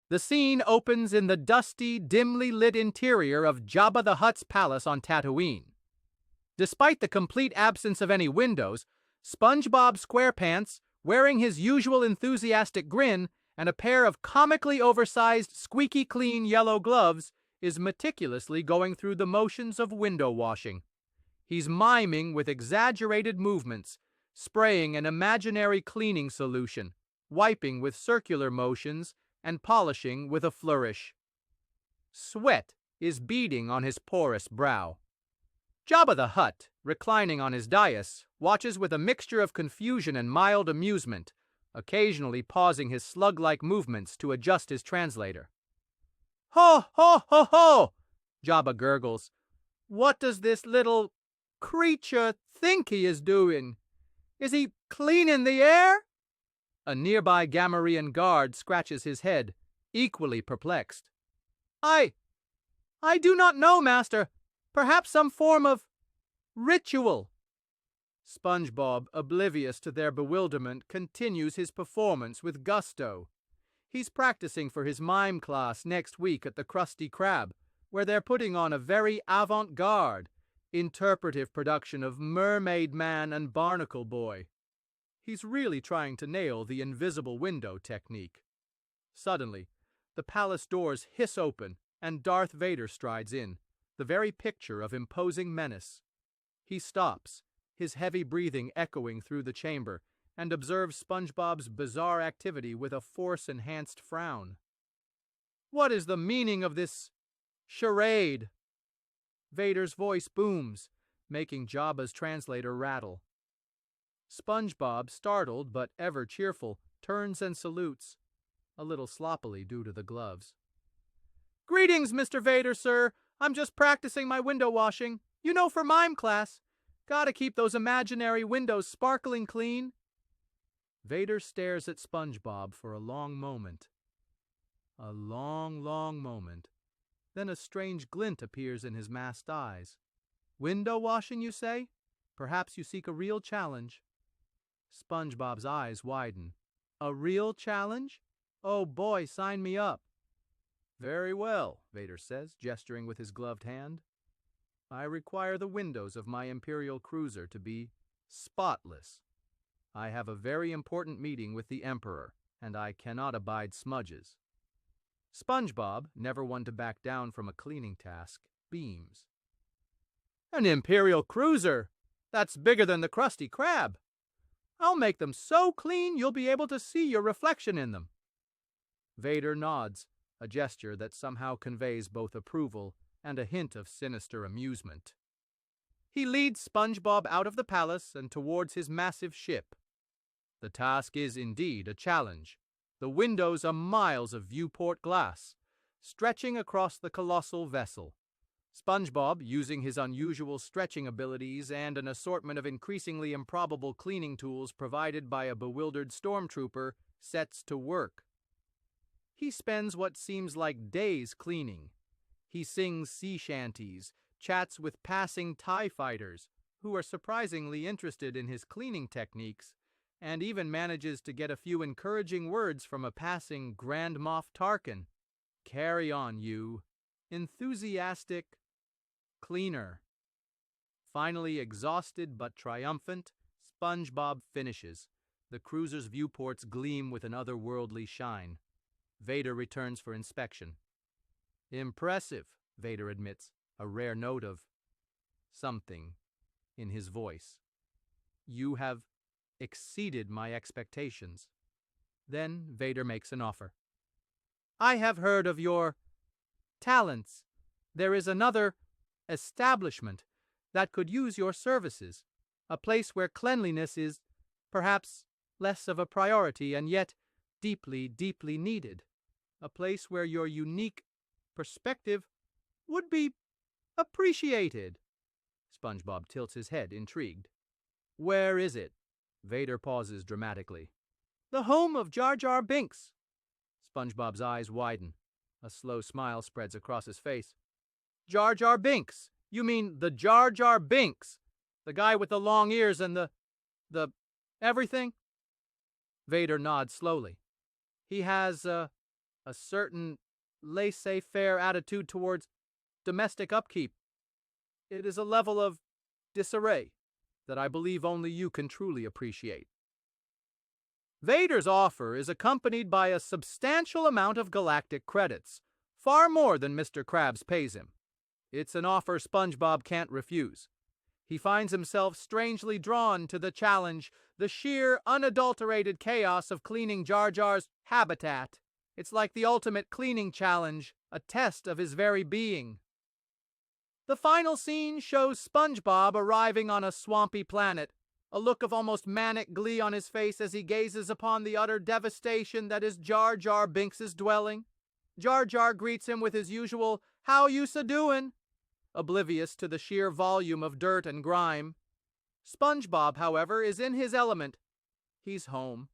The scene opens in the dusty, dimly lit interior of Jabba the Hutt's palace on Tatooine. Despite the complete absence of any windows, SpongeBob SquarePants, wearing his usual enthusiastic grin and a pair of comically oversized, squeaky clean yellow gloves, is meticulously going through the motions of window washing. He's miming with exaggerated movements, spraying an imaginary cleaning solution, wiping with circular motions, and polishing with a flourish. Sweat is beading on his porous brow. Jabba the Hutt, reclining on his dais, watches with a mixture of confusion and mild amusement, occasionally pausing his slug-like movements to adjust his translator. "Ho, ho, ho, ho!" Jabba gurgles. "What does this little creature think he is doing? Is he cleaning the air?" A nearby Gamorrean guard scratches his head, equally perplexed. I do not know, Master. Perhaps some form of ritual." SpongeBob, oblivious to their bewilderment, continues his performance with gusto. He's practicing for his mime class next week at the Krusty Krab, where they're putting on a very avant-garde, interpretive production of Mermaid Man and Barnacle Boy. He's really trying to nail the invisible window technique. Suddenly, the palace doors hiss open and Darth Vader strides in, the very picture of imposing menace. He stops, his heavy breathing echoing through the chamber, and observes SpongeBob's bizarre activity with a force-enhanced frown. "What is the meaning of this charade?" Vader's voice booms, making Jabba's translator rattle. SpongeBob, startled but ever cheerful, turns and salutes, a little sloppily due to the gloves. "Greetings, Mr. Vader, sir. I'm just practicing my window washing. You know, for mime class. Gotta keep those imaginary windows sparkling clean." Vader stares at SpongeBob for a long moment. A long, long moment. Then a strange glint appears in his masked eyes. "Window washing, you say? Perhaps you seek a real challenge." SpongeBob's eyes widen. "A real challenge? Oh boy, sign me up." "Very well," Vader says, gesturing with his gloved hand. "I require the windows of my Imperial cruiser to be spotless. I have a very important meeting with the Emperor, and I cannot abide smudges." SpongeBob, never one to back down from a cleaning task, beams. "An Imperial cruiser? That's bigger than the Krusty Krab. I'll make them so clean you'll be able to see your reflection in them." Vader nods, a gesture that somehow conveys both approval and a hint of sinister amusement. He leads SpongeBob out of the palace and towards his massive ship. The task is indeed a challenge. The windows are miles of viewport glass, stretching across the colossal vessel. SpongeBob, using his unusual stretching abilities and an assortment of increasingly improbable cleaning tools provided by a bewildered stormtrooper, sets to work. He spends what seems like days cleaning. He sings sea shanties, chats with passing TIE fighters, who are surprisingly interested in his cleaning techniques, and even manages to get a few encouraging words from a passing Grand Moff Tarkin. "Carry on, you enthusiastic cleaner." Finally, exhausted but triumphant, SpongeBob finishes. The cruiser's viewports gleam with an otherworldly shine. Vader returns for inspection. "Impressive," Vader admits, a rare note of something in his voice. "You have exceeded my expectations." Then Vader makes an offer. "I have heard of your talents. There is another establishment that could use your services, a place where cleanliness is, perhaps, less of a priority and yet deeply, deeply needed. A place where your unique perspective would be appreciated." SpongeBob tilts his head, intrigued. "Where is it?" Vader pauses dramatically. "The home of Jar Jar Binks." SpongeBob's eyes widen. A slow smile spreads across his face. "Jar Jar Binks? You mean the Jar Jar Binks? The guy with the long ears and the everything?" Vader nods slowly. "He has a a certain laissez-faire attitude towards domestic upkeep. It is a level of disarray that I believe only you can truly appreciate. Vader's offer is accompanied by a substantial amount of galactic credits, far more than Mr. Krabs pays him. It's an offer SpongeBob can't refuse. He finds himself strangely drawn to the challenge, the sheer, unadulterated chaos of cleaning Jar Jar's habitat. It's like the ultimate cleaning challenge, a test of his very being. The final scene shows SpongeBob arriving on a swampy planet, a look of almost manic glee on his face as he gazes upon the utter devastation that is Jar Jar Binks' dwelling. Jar Jar greets him with his usual, "How you sa-doin'?" oblivious to the sheer volume of dirt and grime. SpongeBob, however, is in his element. He's home.